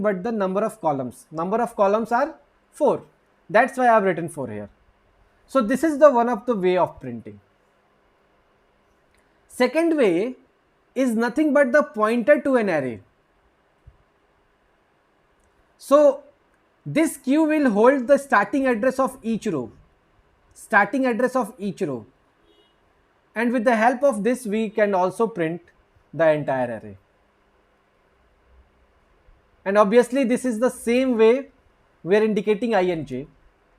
but the number of columns. Number of columns are 4. That's why I have written 4 here. So this is the one of the way of printing. Second way is nothing but the pointer to an array. So this q will hold the starting address of each row. Starting address of each row. And with the help of this, we can also print the entire array. And obviously, this is the same way we are indicating I and j.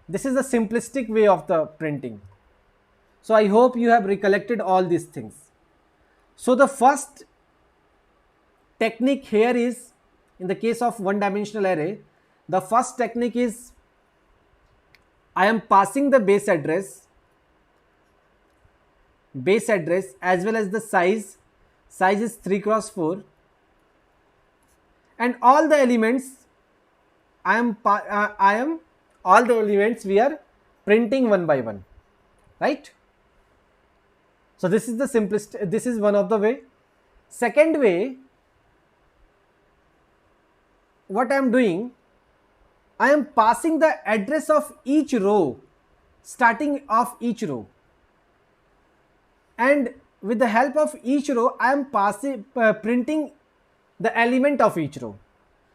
This is the simplistic way of the printing. So I hope you have recollected all these things. So the first technique here is, in the case of one dimensional array, the first technique is I am passing the base address as well as the size. Size is 3 cross 4, and all the elements all the elements we are printing one by one, right? So this is the simplest, this is one of the way. Second way, what I am doing, I am passing the address of each row starting of each row, and with the help of each row I am printing the element of each row.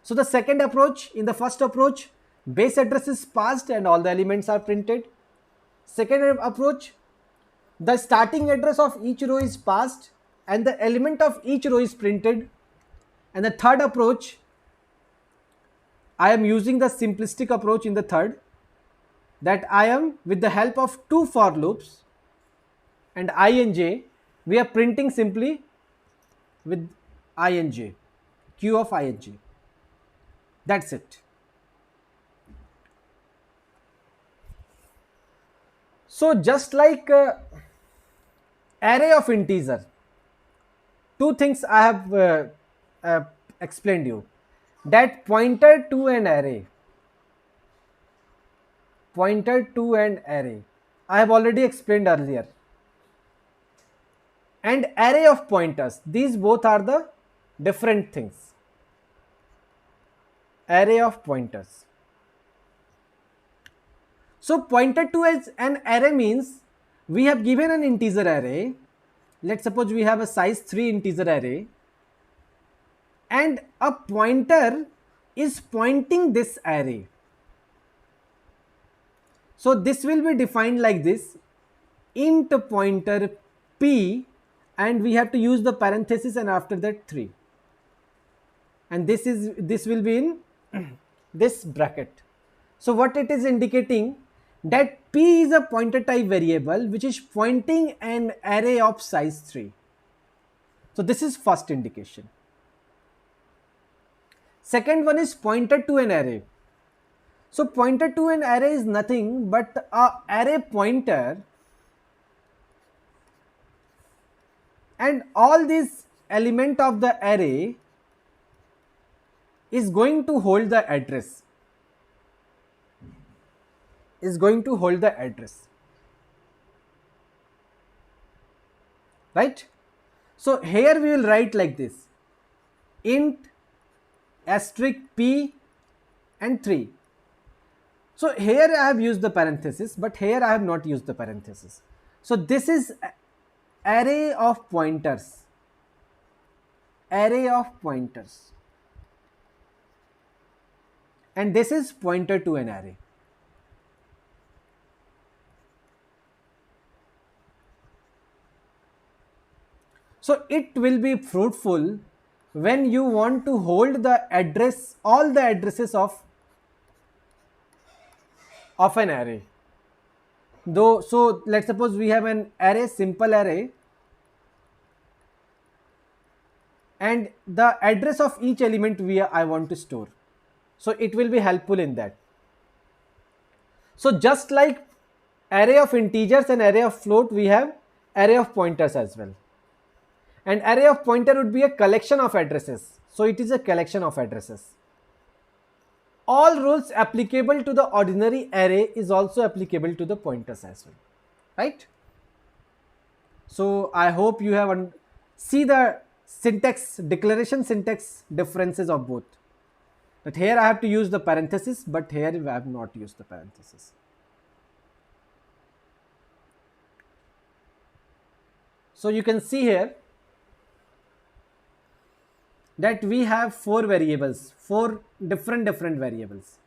So the second approach, in the first approach, base address is passed and all the elements are printed. Second approach, the starting address of each row is passed and the element of each row is printed. And the third approach, I am using the simplistic approach in the third, that I am with the help of two for loops and I and j, we are printing simply with I and j, q of I and j. That's it. So just like array of integer, two things I have uh, explained you, that pointer to an array, I have already explained earlier, and array of pointers, these both are the different things. Array of pointers. So pointer to as an array means we have given an integer array. Let's suppose we have a size 3 integer array and a pointer is pointing this array. So this will be defined like this: int pointer p, and we have to use the parenthesis and after that 3, and this will be in this bracket. So what it is indicating, that p is a pointer type variable which is pointing an array of size 3. So this is first indication. Second one is pointer to an array. So pointer to an array is nothing but a array pointer, and all these element of the array is going to hold the address, right? So here we will write like this: int asterisk p and 3. So here I have used the parenthesis, but here I have not used the parenthesis. So this is array of pointers, and this is pointer to an array. So it will be fruitful when you want to hold the address, all the addresses of an array. Though, so let's suppose we have an array, simple array, and the address of each element I want to store. So it will be helpful in that. So just like array of integers and array of float, we have array of pointers as well. And array of pointer would be a collection of addresses. So it is a collection of addresses. All rules applicable to the ordinary array is also applicable to the pointers as well, right? So I hope you have see the syntax, declaration syntax differences of both. But here I have to use the parenthesis, but here I have not used the parenthesis. So you can see here that we have four variables, four different variables,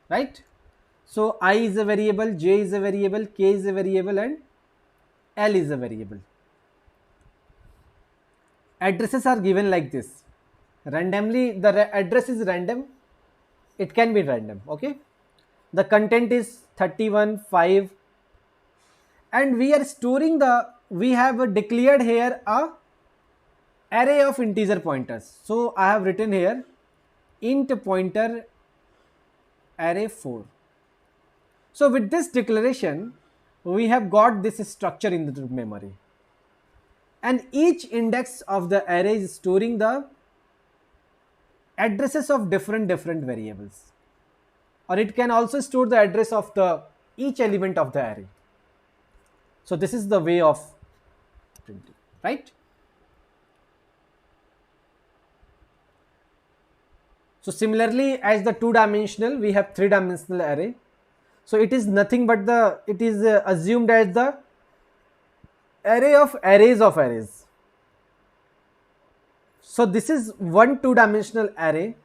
right? So I is a variable, j is a variable, k is a variable, and l is a variable. Addresses are given like this. Randomly, the address is random. It can be random, okay? The content is 31, 5, and we are storing we have declared here a array of integer pointers. So I have written here int pointer array 4. So with this declaration, we have got this structure in the memory, and each index of the array is storing the addresses of different variables, or it can also store the address of each element of the array. So this is the way of printing, right? So similarly, as the two dimensional, we have three dimensional array. So it is nothing but it is assumed as the array of arrays of arrays. So this is one two dimensional array,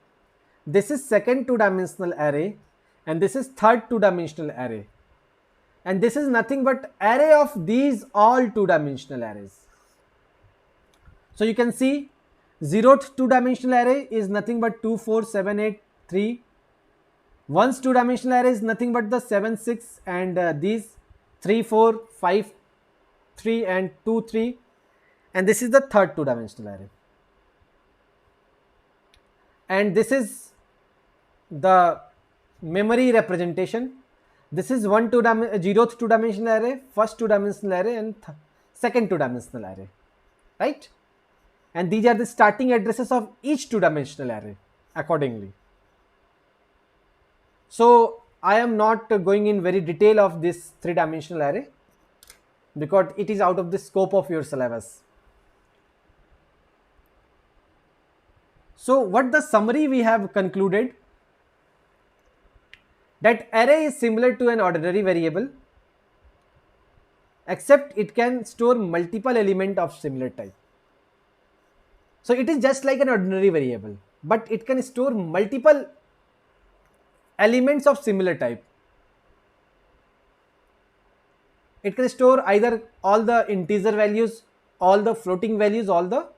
this is second two dimensional array, and this is third two dimensional array, and this is nothing but array of these all two dimensional arrays. So you can see zeroth two dimensional array is nothing but 2 4 7 8 3. One's two dimensional array is nothing but the 7 6 and these 3 4 5 3 and 2 3, and this is the third two dimensional array, and this is the memory representation. This is zeroth two dimensional array, first two dimensional array, and second two dimensional array, right? And these are the starting addresses of each two dimensional array accordingly. So I am not going in very detail of this three dimensional array because it is out of the scope of your syllabus. So what the summary we have concluded, that array is similar to an ordinary variable except it can store multiple elements of similar type. So it is just like an ordinary variable, but it can store multiple elements of similar type. It can store either all the integer values, all the floating values, all the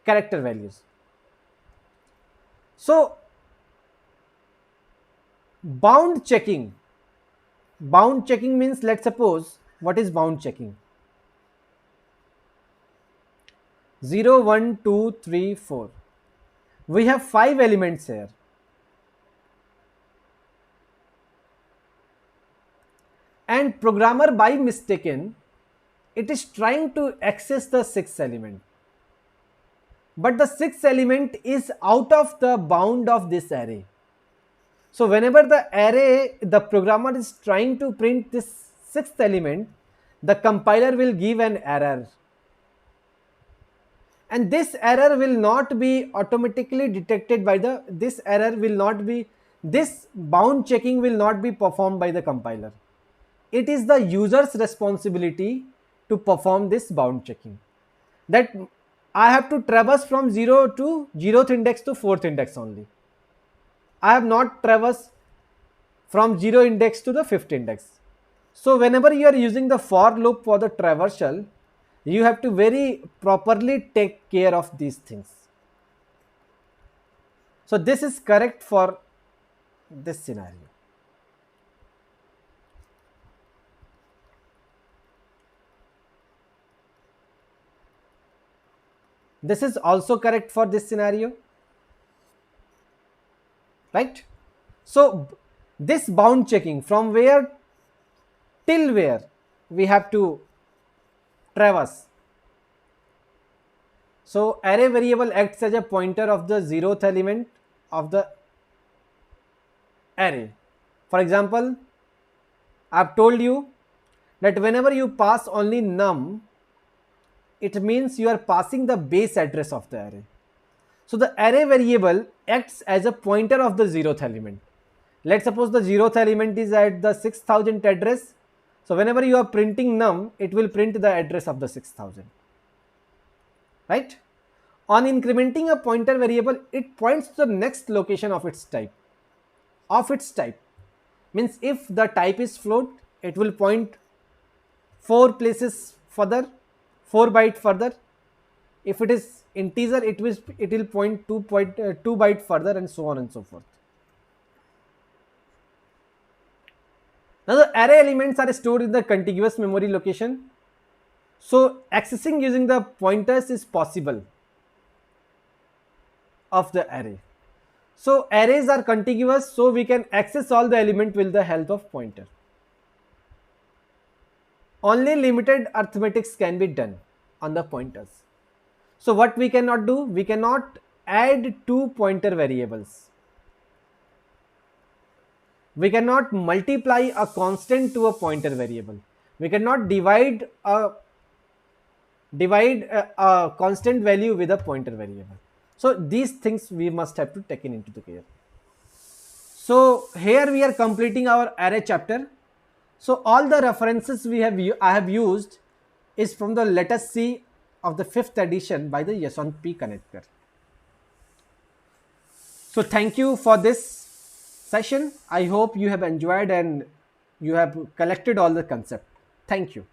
character values. So bound checking means, let's suppose, what is bound checking? 0 1 2 3 4, we have 5 elements here, and programmer by mistaken it is trying to access the sixth element, but the sixth element is out of the bound of this array. So whenever the programmer is trying to print this sixth element, the compiler will give an error, and this error will not be automatically detected by this bound checking will not be performed by the compiler. It is the user's responsibility to perform this bound checking, that I have to traverse from 0 to 0th index to 4th index only. I have not traversed from 0 index to the 5th index. So whenever you are using the for loop for the traversal, you have to very properly take care of these things. So this is correct for this scenario. This is also correct for this scenario, right? So this bound checking, from where till where we have to traverse. So array variable acts as a pointer of the 0th element of the array. For example, I have told you that whenever you pass only num, it means you are passing the base address of the array. So the array variable acts as a pointer of the 0th element. Let's suppose the 0th element is at the 6000 address. So whenever you are printing num, it will print the address of the 6000, right? On incrementing a pointer variable, it points to the next location of its type. Means if the type is float, it will point 4 places further, 4 byte further. If it is integer, it will point 2 byte further, and so on and so forth. Now the array elements are stored in the contiguous memory location. So accessing using the pointers is possible of the array. So arrays are contiguous, so we can access all the element with the help of pointer. Only limited arithmetics can be done on the pointers. So what we cannot do, we cannot add two pointer variables. We cannot multiply a constant to a pointer variable. We cannot divide a constant value with a pointer variable. So these things we must have to take into the care. So here we are completing our array chapter. So all the references I have used is from the let us see of the 5th edition by the Yashwant P. Kanetkar. So thank you for this session. I hope you have enjoyed and you have collected all the concept. Thank you.